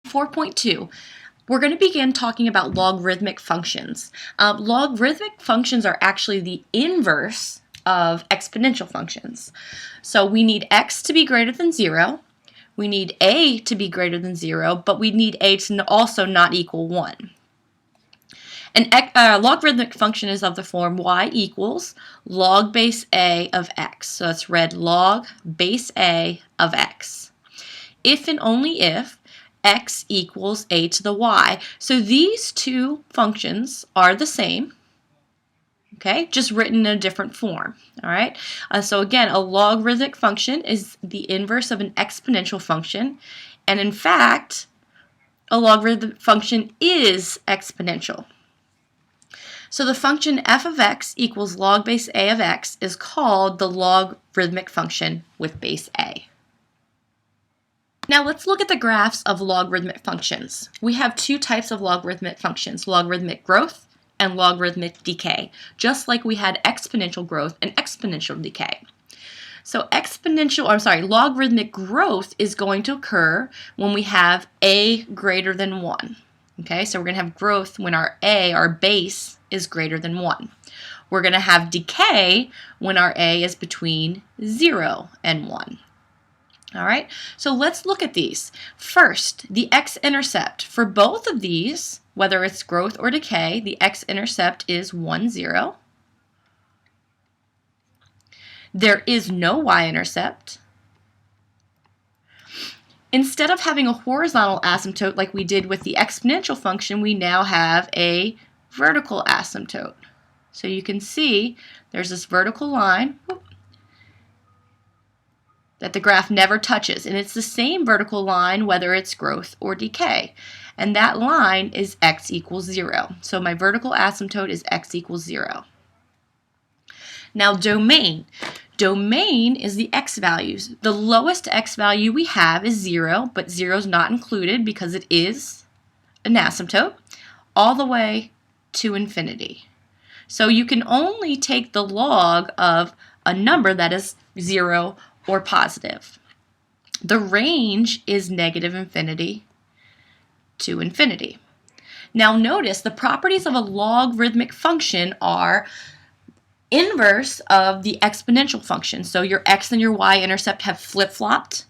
4.2, we're going to begin talking about logarithmic functions. Logarithmic functions are actually the inverse of exponential functions. So we need x to be greater than 0, we need a to be greater than 0, but we need a to also not equal 1. An logarithmic function is of the form y equals log base a of x. So it's read log base a of x. If and only if x equals a to the y. So these two functions are the same, okay, just written in a different form, all right? So again, a logarithmic function is the inverse of an exponential function, and in fact, a logarithmic function is exponential. So the function f of x equals log base a of x is called the logarithmic function with base a. Now let's look at the graphs of logarithmic functions. We have two types of logarithmic functions, logarithmic growth and logarithmic decay, just like we had exponential growth and exponential decay. So logarithmic growth is going to occur when we have a greater than 1. Okay, so we're going to have growth when our a, our base, is greater than 1. We're going to have decay when our a is between 0 and 1. All right, so let's look at these. First, the x-intercept. For both of these, whether it's growth or decay, the x-intercept is 1, 0. There is no y-intercept. Instead of having a horizontal asymptote like we did with the exponential function, we now have a vertical asymptote. So you can see there's this vertical line that the graph never touches, and it's the same vertical line whether it's growth or decay, and that line is x equals 0. So my vertical asymptote is x equals 0. Now domain. Domain is the x values. The lowest x value we have is 0, but 0 is not included because it is an asymptote, all the way to infinity. So you can only take the log of a number that is 0 or positive. The range is negative infinity to infinity. Now notice the properties of a logarithmic function are inverse of the exponential function. So your x and your y-intercept have flip-flopped.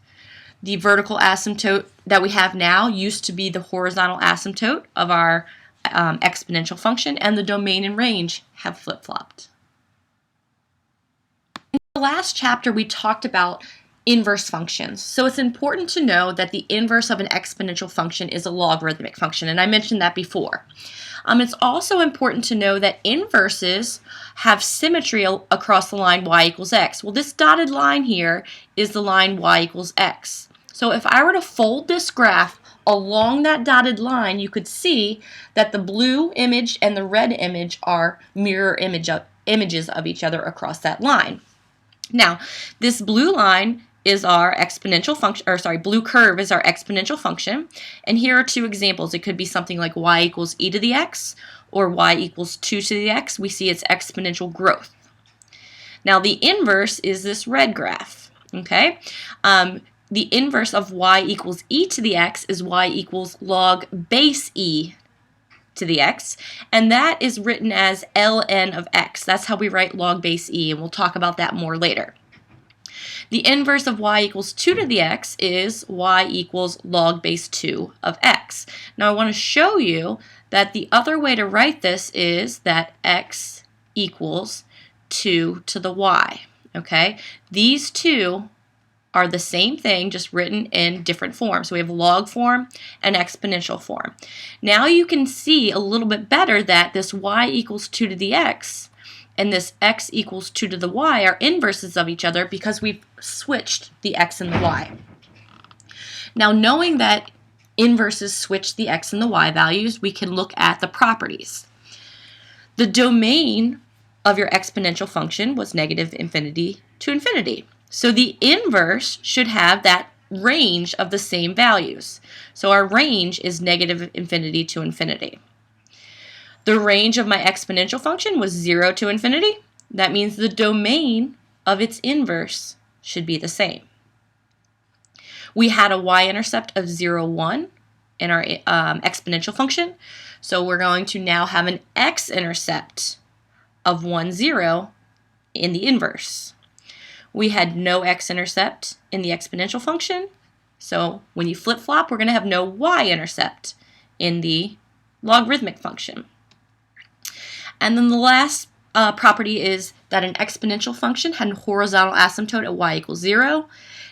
The vertical asymptote that we have now used to be the horizontal asymptote of our exponential function, and the domain and range have flip-flopped. In the last chapter, we talked about inverse functions. So it's important to know that the inverse of an exponential function is a logarithmic function, and I mentioned that before. It's also important to know that inverses have symmetry across the line y equals x. Well, this dotted line here is the line y equals x. So if I were to fold this graph along that dotted line, you could see that the blue image and the red image are mirror images of each other across that line. Now, this blue line is our exponential function, blue curve is our exponential function. And here are two examples. It could be something like y equals e to the x or y equals 2 to the x. We see its exponential growth. Now, the inverse is this red graph, okay? The inverse of y equals e to the x is y equals log base e to the x, and that is written as ln of x. That's how we write log base e, and we'll talk about that more later. The inverse of y equals 2 to the x is y equals log base 2 of x. Now I want to show you that the other way to write this is that x equals 2 to the y, okay? These two are the same thing, just written in different forms. So we have log form and exponential form. Now you can see a little bit better that this y equals 2 to the x and this x equals 2 to the y are inverses of each other because we've switched the x and the y. Now, knowing that inverses switch the x and the y values, we can look at the properties. The domain of your exponential function was negative infinity to infinity. So the inverse should have that range of the same values. So our range is negative infinity to infinity. The range of my exponential function was 0 to infinity. That means the domain of its inverse should be the same. We had a y-intercept of 0, 1. in our exponential function. So we're going to now have an x-intercept of 1, 0 in the inverse. We had no x-intercept in the exponential function. So when you flip-flop, we're going to have no y-intercept in the logarithmic function. And then the last property is that an exponential function had a horizontal asymptote at y equals 0.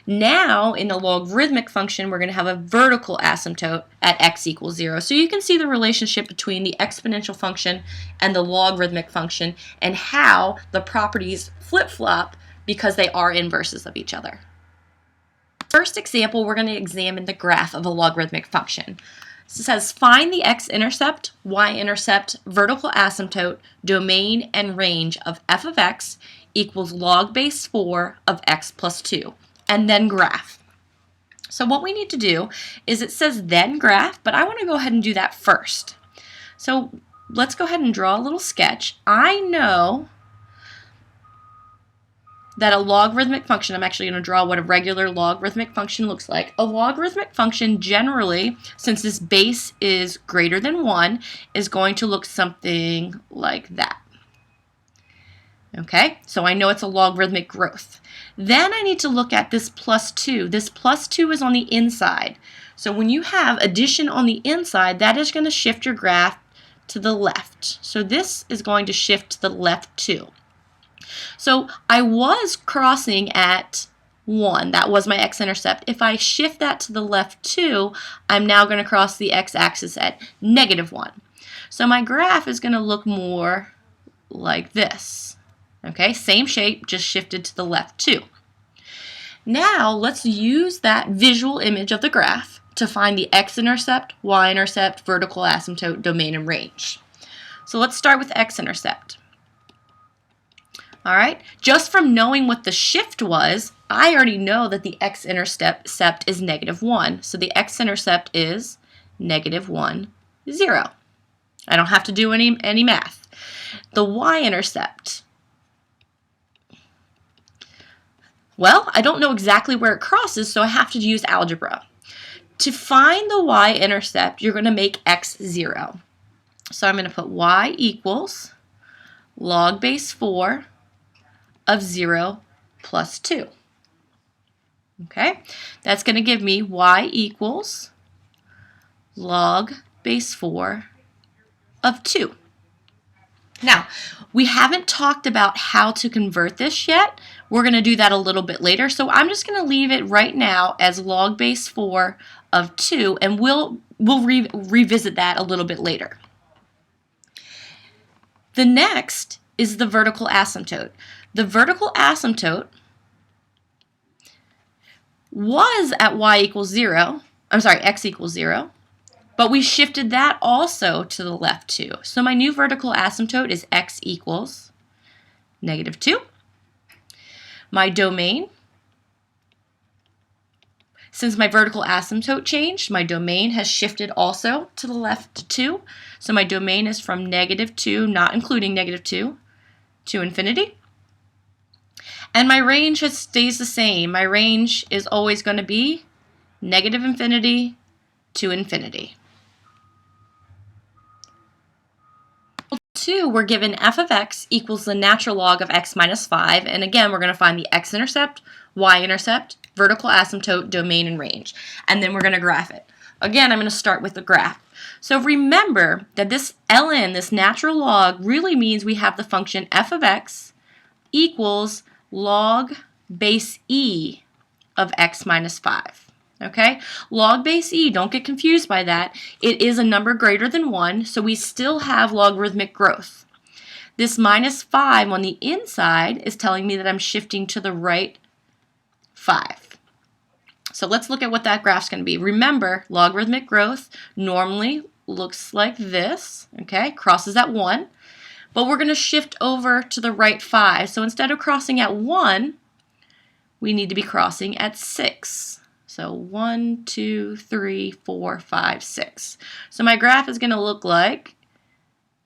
Now, in the logarithmic function, we're going to have a vertical asymptote at x equals 0. So you can see the relationship between the exponential function and the logarithmic function and how the properties flip-flop because they are inverses of each other. First example, we're going to examine the graph of a logarithmic function. So it says, find the x-intercept, y-intercept, vertical asymptote, domain, and range of f of x equals log base 4 of x plus 2, and then graph. So what we need to do is it says then graph, but I want to go ahead and do that first. So let's go ahead and draw a little sketch. I know that a logarithmic function, I'm actually going to draw what a regular logarithmic function looks like. A logarithmic function generally, since this base is greater than 1, is going to look something like that. Okay, so I know it's a logarithmic growth. Then I need to look at this plus 2. This plus 2 is on the inside. So when you have addition on the inside, that is going to shift your graph to the left. So this is going to shift to the left too. So I was crossing at 1. That was my x-intercept. If I shift that to the left 2, I'm now going to cross the x-axis at -1. So my graph is going to look more like this. Okay, same shape, just shifted to the left 2. Now let's use that visual image of the graph to find the x-intercept, y-intercept, vertical asymptote, domain, and range. So let's start with x-intercept. All right, just from knowing what the shift was, I already know that the x-intercept is -1. So the x-intercept is -1, 0. I don't have to do any math. The y-intercept. Well, I don't know exactly where it crosses, so I have to use algebra. To find the y-intercept, you're going to make x 0. So I'm going to put y equals log base 4 of 0 plus 2. Okay, that's going to give me y equals log base 4 of 2. Now, we haven't talked about how to convert this yet. We're going to do that a little bit later, so I'm just going to leave it right now as log base 4 of 2, and we'll revisit that a little bit later. The next is the vertical asymptote. The vertical asymptote was at y equals 0, x equals 0, but we shifted that also to the left 2. So my new vertical asymptote is x equals -2. My domain, since my vertical asymptote changed, my domain has shifted also to the left 2. So my domain is from -2, not including -2, to infinity. And my range stays the same. My range is always going to be -infinity to infinity. 2, we're given f of x equals the natural log of x minus 5. And again, we're going to find the x-intercept, y-intercept, vertical asymptote, domain, and range. And then we're going to graph it. Again, I'm going to start with the graph. So remember that this ln, this natural log, really means we have the function f of x equals log base e of x minus 5. Okay? Log base e, don't get confused by that. It is a number greater than 1, so we still have logarithmic growth. This minus 5 on the inside is telling me that I'm shifting to the right 5. So let's look at what that graph's going to be. Remember, logarithmic growth normally looks like this, okay? Crosses at 1. But we're going to shift over to the right 5. So instead of crossing at 1, we need to be crossing at 6. So 1, 2, 3, 4, 5, 6. So my graph is going to look like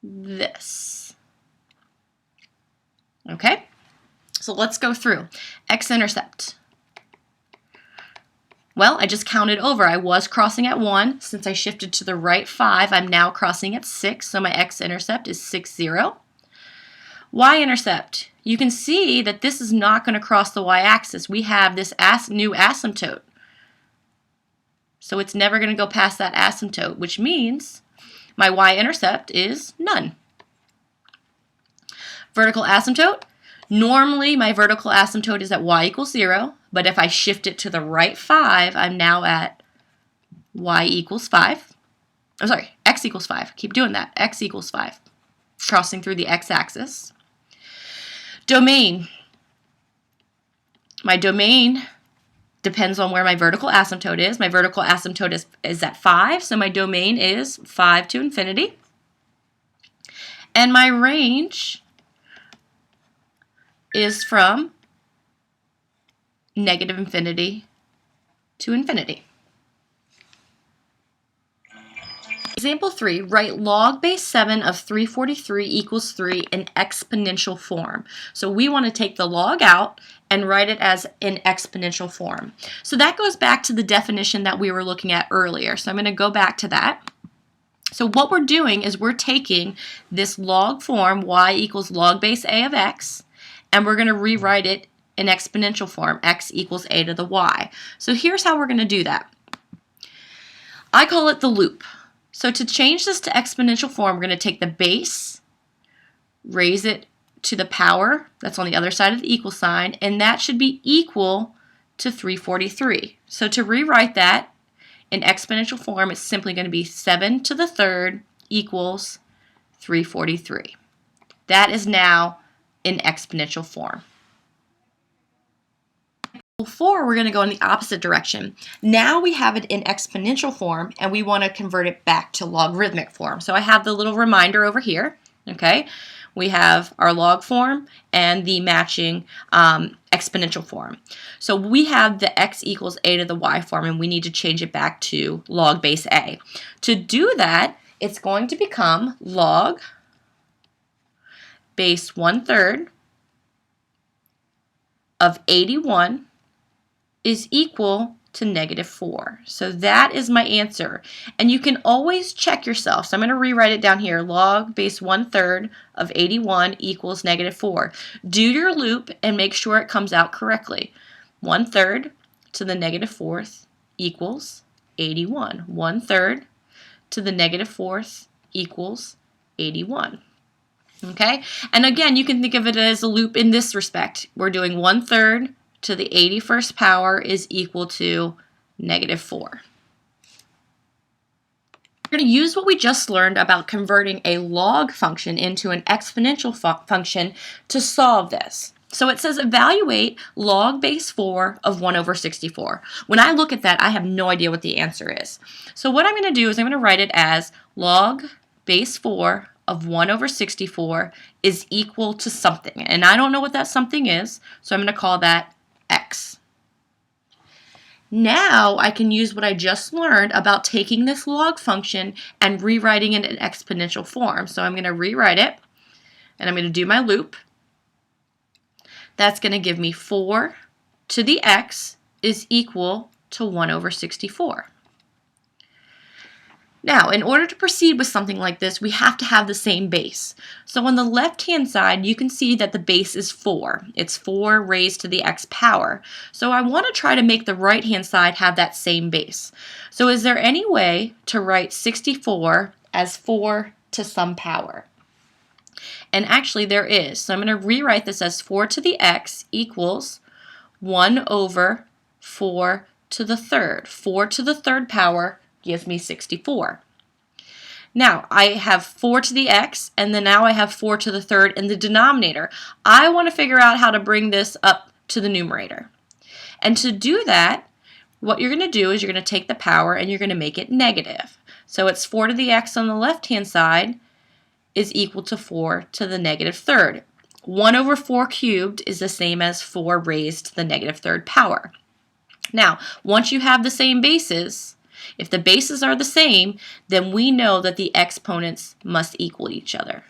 this. Okay? So let's go through. X-intercept. Well, I just counted over. I was crossing at 1. Since I shifted to the right 5, I'm now crossing at 6, so my x-intercept is 6, 0. Y-intercept. You can see that this is not going to cross the y-axis. We have this new asymptote. So it's never going to go past that asymptote, which means my y-intercept is none. Vertical asymptote. Normally, my vertical asymptote is at y equals 0, but if I shift it to the right 5, I'm now at y equals 5. I'm sorry, x equals 5. Keep doing that. X equals 5. Crossing through the x-axis. Domain. My domain depends on where my vertical asymptote is. My vertical asymptote is at 5, so my domain is 5 to infinity. And my range is from negative infinity to infinity. Example 3, write log base 7 of 343 equals 3 in exponential form. So we want to take the log out and write it as in exponential form. So that goes back to the definition that we were looking at earlier. So I'm going to go back to that. So what we're doing is we're taking this log form, y equals log base a of x, and we're going to rewrite it in exponential form, x equals a to the y. So here's how we're going to do that. I call it the loop. So to change this to exponential form, we're going to take the base, raise it to the power, that's on the other side of the equal sign, and that should be equal to 343. So to rewrite that in exponential form, it's simply going to be 7 to the third equals 343. That is now in exponential form. 4, we're going to go in the opposite direction. Now we have it in exponential form, and we want to convert it back to logarithmic form. So I have the little reminder over here. Okay, we have our log form and the matching exponential form. So we have the x equals a to the y form, and we need to change it back to log base a. To do that, it's going to become log base 1/3 of 81 is equal to negative 4. So that is my answer. And you can always check yourself. So I'm going to rewrite it down here. Log base 1/3 of 81 equals negative 4. Do your loop and make sure it comes out correctly. 1/3 to the negative 4th equals 81. 1/3 to the negative 4th equals 81. Okay? And again, you can think of it as a loop in this respect. We're doing 1/3 to the 81st power is equal to negative 4. We're going to use what we just learned about converting a log function into an exponential function to solve this. So it says evaluate log base 4 of 1/64. When I look at that, I have no idea what the answer is. So what I'm going to do is I'm going to write it as log base 4 of 1/64 is equal to something. And I don't know what that something is, so I'm going to call that x. Now I can use what I just learned about taking this log function and rewriting it in exponential form. So I'm going to rewrite it, and I'm going to do my loop. That's going to give me 4 to the x is equal to 1/64. Now, in order to proceed with something like this, we have to have the same base. So on the left-hand side, you can see that the base is 4. It's 4 raised to the x power. So I want to try to make the right-hand side have that same base. So is there any way to write 64 as 4 to some power? And actually there is. So I'm going to rewrite this as 4 to the x equals 1/4 to the third. 4 to the third power gives me 64. Now I have 4 to the x, and then now I have 4 to the third in the denominator. I want to figure out how to bring this up to the numerator. And to do that, what you're going to do is you're going to take the power and you're going to make it negative. So it's 4 to the x on the left-hand side is equal to 4 to the negative third. 1/4 cubed is the same as 4 raised to the negative third power. Now, once you have the same bases, if the bases are the same, then we know that the exponents must equal each other.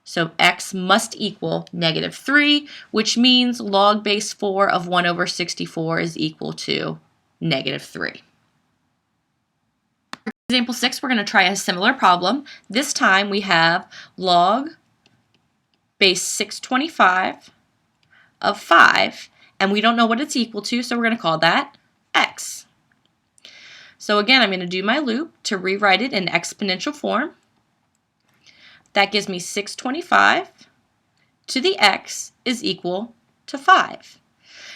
So x must equal negative 3, which means log base 4 of 1/64 is equal to negative 3. For example 6, we're going to try a similar problem. This time we have log base 625 of 5, and we don't know what it's equal to, so we're going to call that x. So again, I'm going to do my loop to rewrite it in exponential form. That gives me 625 to the x is equal to 5.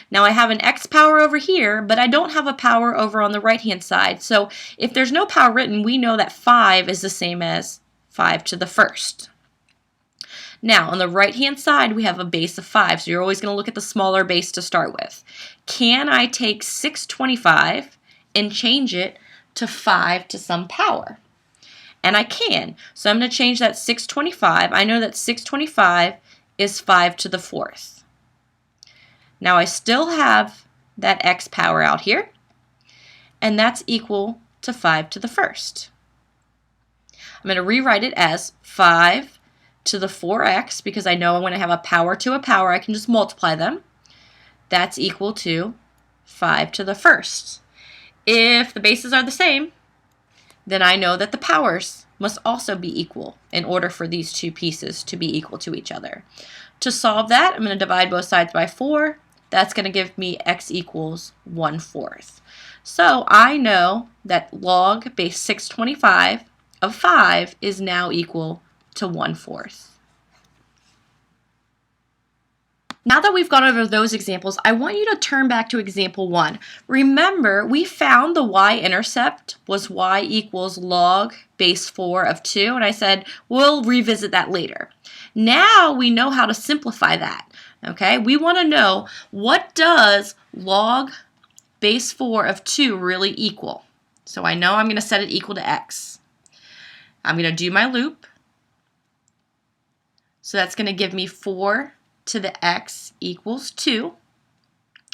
Now I have an x power over here, but I don't have a power over on the right-hand side. So if there's no power written, we know that 5 is the same as 5 to the first. Now, on the right-hand side, we have a base of 5, so you're always going to look at the smaller base to start with. Can I take 625 and change it to 5 to some power? And I can. So I'm going to change that 625. I know that 625 is 5 to the 4th. Now, I still have that x power out here, and that's equal to 5 to the 1st. I'm going to rewrite it as 5 to the 4x, because I know when I have a power to a power, I can just multiply them. That's equal to 5 to the 1st. If the bases are the same, then I know that the powers must also be equal in order for these two pieces to be equal to each other. To solve that, I'm going to divide both sides by 4. That's going to give me x equals 1/4. So I know that log base 625 of 5 is now equal to 1/4. Now that we've gone over those examples, I want you to turn back to example 1. Remember, we found the y-intercept was y equals log base 4 of 2, and I said we'll revisit that later. Now we know how to simplify that. Okay, we want to know, what does log base 4 of 2 really equal? So I know I'm going to set it equal to x. I'm going to do my loop. So that's going to give me 4 to the x equals 2.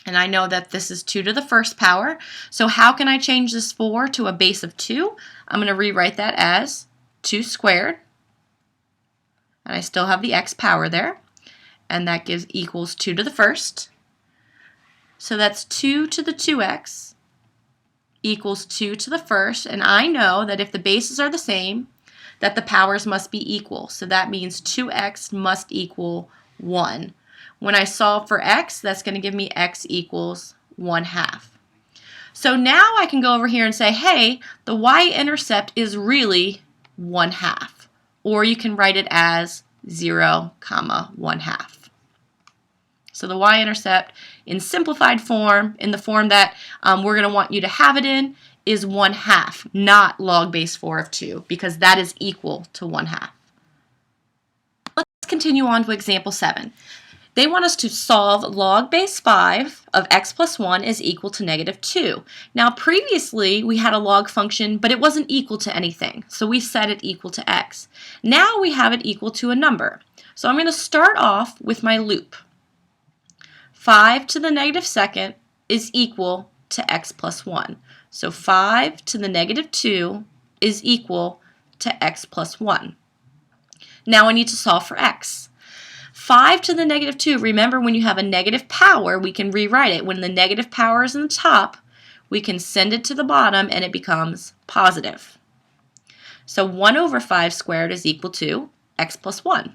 And I know that this is 2 to the 1st power. So how can I change this 4 to a base of 2? I'm going to rewrite that as 2 squared. And I still have the x power there. And that gives equals 2 to the 1st. So that's 2 to the 2x equals 2 to the 1st. And I know that if the bases are the same, that the powers must be equal. So that means 2x must equal 1. When I solve for x, that's going to give me x equals 1/2. So now I can go over here and say, hey, the y-intercept is really 1/2. Or you can write it as 0, 1/2. So the y-intercept in simplified form, in the form that we're going to want you to have it in, is 1/2, not log base 4 of 2, because that is equal to 1/2. Let's continue on to example 7. They want us to solve log base 5 of x plus 1 is equal to negative 2. Now previously we had a log function, but it wasn't equal to anything, so we set it equal to x. Now we have it equal to a number. So I'm going to start off with my loop. 5 to the negative 2nd is equal to x plus 1. So 5 to the negative 2 is equal to x plus 1. Now I need to solve for x. 5 to the negative 2, remember when you have a negative power, we can rewrite it. When the negative power is in the top, we can send it to the bottom and it becomes positive. So 1 over 5 squared is equal to x plus 1.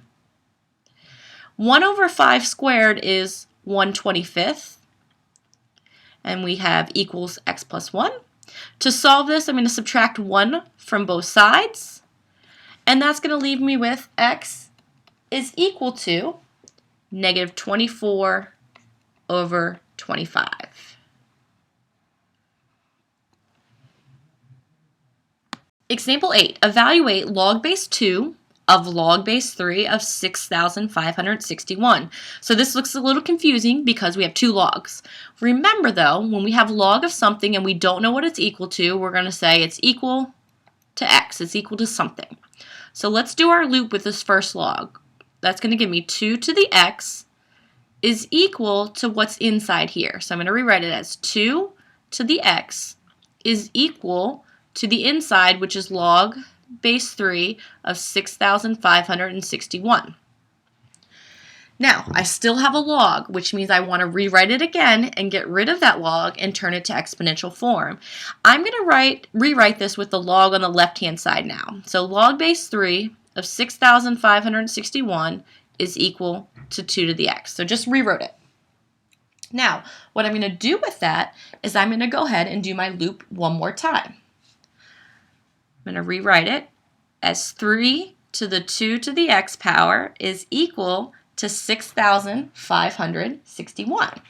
1 over 5 squared is 1/25, and we have equals x plus 1. To solve this, I'm going to subtract 1 from both sides, and that's going to leave me with x is equal to negative 24 over 25. Example 8, evaluate log base 2 of log base 3 of 6,561. So this looks a little confusing because we have two logs. Remember though, when we have log of something and we don't know what it's equal to, we're going to say it's equal to x, it's equal to something. So let's do our loop with this first log. That's going to give me 2 to the x is equal to what's inside here. So I'm going to rewrite it as 2 to the x is equal to the inside, which is log base 3 of 6,561. Now, I still have a log, which means I want to rewrite it again and get rid of that log and turn it to exponential form. I'm going to rewrite this with the log on the left-hand side now. So log base 3 of 6,561 is equal to 2 to the x. So just rewrote it. Now, what I'm going to do with that is I'm going to go ahead and do my loop one more time. I'm going to rewrite it as 3 to the 2 to the x power is equal to 6,561.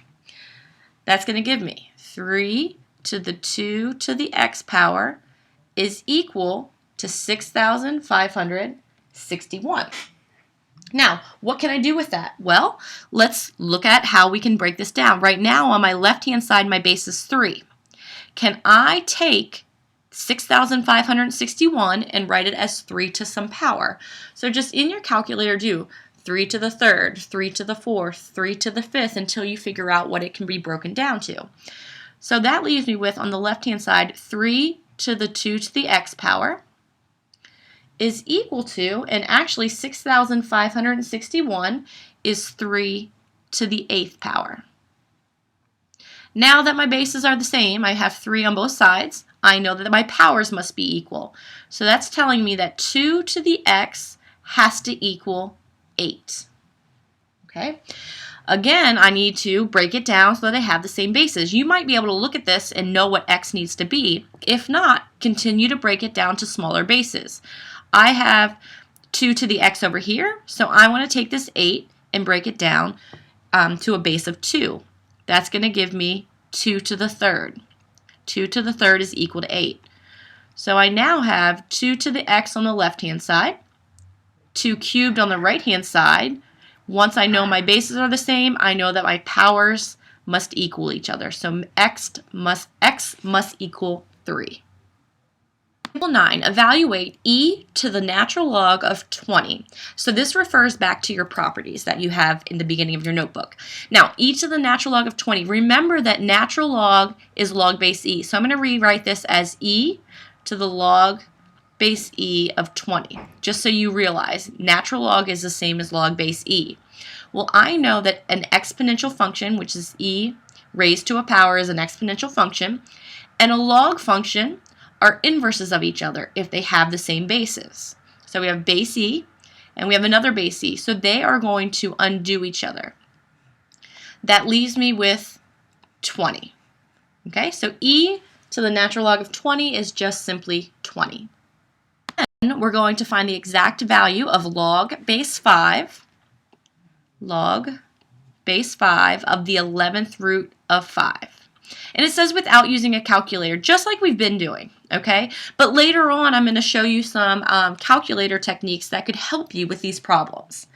That's going to give me 3 to the 2 to the x power is equal to 6,561. Now, what can I do with that? Well, let's look at how we can break this down. Right now, on my left-hand side, my base is 3. Can I take 6,561 and write it as 3 to some power? So just in your calculator, do 3 to the third, 3 to the fourth, 3 to the fifth until you figure out what it can be broken down to. So that leaves me with, on the left-hand side, 3 to the 2 to the x power is equal to, and actually 6,561 is 3 to the 8th power. Now that my bases are the same, I have 3 on both sides, I know that my powers must be equal. So that's telling me that 2 to the x has to equal 8. Okay. Again, I need to break it down so that I have the same bases. You might be able to look at this and know what x needs to be. If not, continue to break it down to smaller bases. I have 2 to the x over here, so I want to take this 8 and break it down to a base of 2. That's going to give me 2 to the third. 2 to the third is equal to 8. So I now have 2 to the x on the left-hand side, 2 cubed on the right-hand side. Once I know my bases are the same, I know that my powers must equal each other. So x must equal 3. Example 9, evaluate e to the natural log of 20. So this refers back to your properties that you have in the beginning of your notebook. Now, e to the natural log of 20. Remember that natural log is log base e. So I'm going to rewrite this as e to the log base e of 20, just so you realize natural log is the same as log base e. Well, I know that an exponential function, which is e raised to a power, is an exponential function, and a log function are inverses of each other if they have the same bases. So we have base e, and we have another base e, so they are going to undo each other. That leaves me with 20. Okay, so e to the natural log of 20 is just simply 20. Then we're going to find the exact value of log base 5 of the 11th root of 5. And it says without using a calculator, just like we've been doing, okay? But later on, I'm going to show you some calculator techniques that could help you with these problems.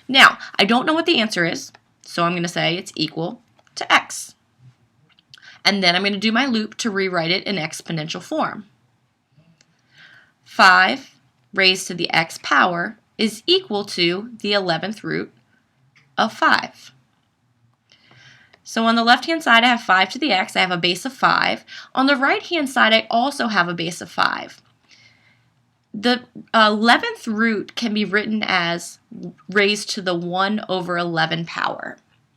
Now, I don't know what the answer is, so I'm going to say it's equal to x. And then I'm going to do my loop to rewrite it in exponential form. 5 raised to the x power is equal to the 11th root of 5. So on the left-hand side, I have 5 to the x. I have a base of 5. On the right-hand side, I also have a base of 5. The 11th root can be written as raised to the 1 over 11 power.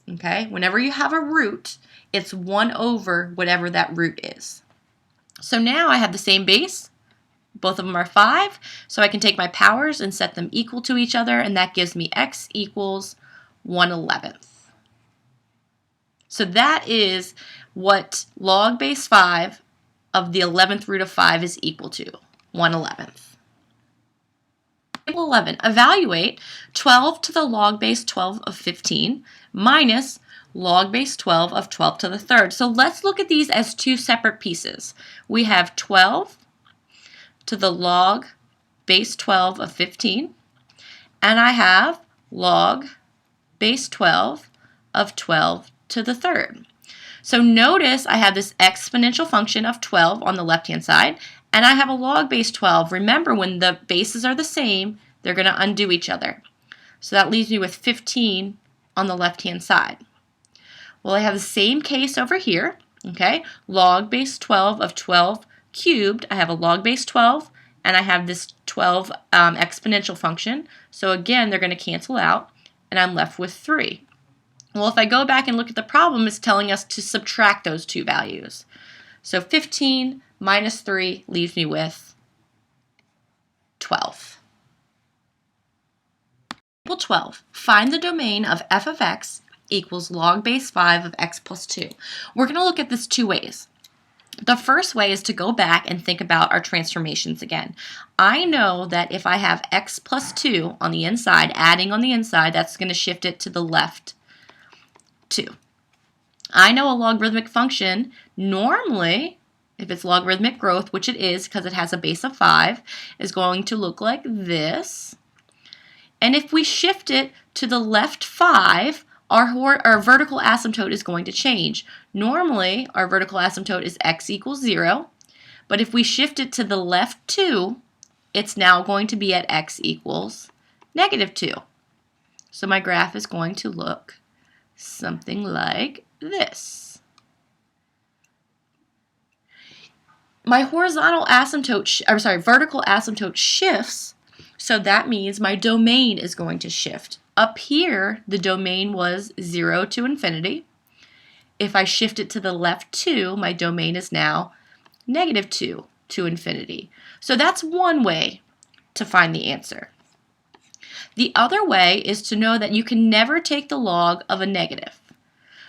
Okay? Whenever you have a root, it's 1 over whatever that root is. So now I have the same base. Both of them are 5, so I can take my powers and set them equal to each other, and that gives me x equals 1/11. So that is what log base 5 of the 11th root of 5 is equal to, 1/11. Example 11, evaluate 12 to the log base 12 of 15 minus log base 12 of 12 to the third. So let's look at these as two separate pieces. We have 12 to the log base 12 of 15, and I have log base 12 of 12 to the third. So notice I have this exponential function of 12 on the left-hand side, and I have a log base 12. Remember, when the bases are the same, they're going to undo each other. So that leaves me with 15 on the left-hand side. Well, I have the same case over here, okay? Log base 12 of 12 cubed. I have a log base 12, and I have this 12 exponential function. So again, they're going to cancel out, and I'm left with 3. Well, if I go back and look at the problem, it's telling us to subtract those two values. So 15 minus 3 leaves me with 12. Example 12. Find the domain of f of x equals log base 5 of x plus 2. We're going to look at this two ways. The first way is to go back and think about our transformations again. I know that if I have x plus 2 on the inside, adding on the inside, that's going to shift it to the left 2. I know a logarithmic function, normally, if it's logarithmic growth, which it is because it has a base of 5, is going to look like this. And if we shift it to the left 5, our vertical asymptote is going to change. Normally, our vertical asymptote is x equals 0, but if we shift it to the left 2, it's now going to be at x equals negative 2. So my graph is going to look something like this. My vertical asymptote shifts, so that means my domain is going to shift. Up here, the domain was 0 to infinity. If I shift it to the left 2, my domain is now negative 2 to infinity. So that's one way to find the answer. The other way is to know that you can never take the log of a negative.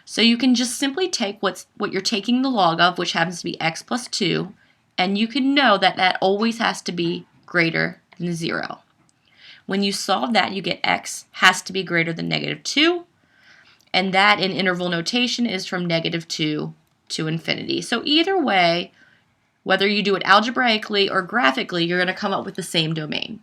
So you can just simply take what you're taking the log of, which happens to be x plus 2, and you can know that that always has to be greater than 0. When you solve that, you get x has to be greater than negative 2, and that in interval notation is from negative 2 to infinity. So either way, whether you do it algebraically or graphically, you're going to come up with the same domain.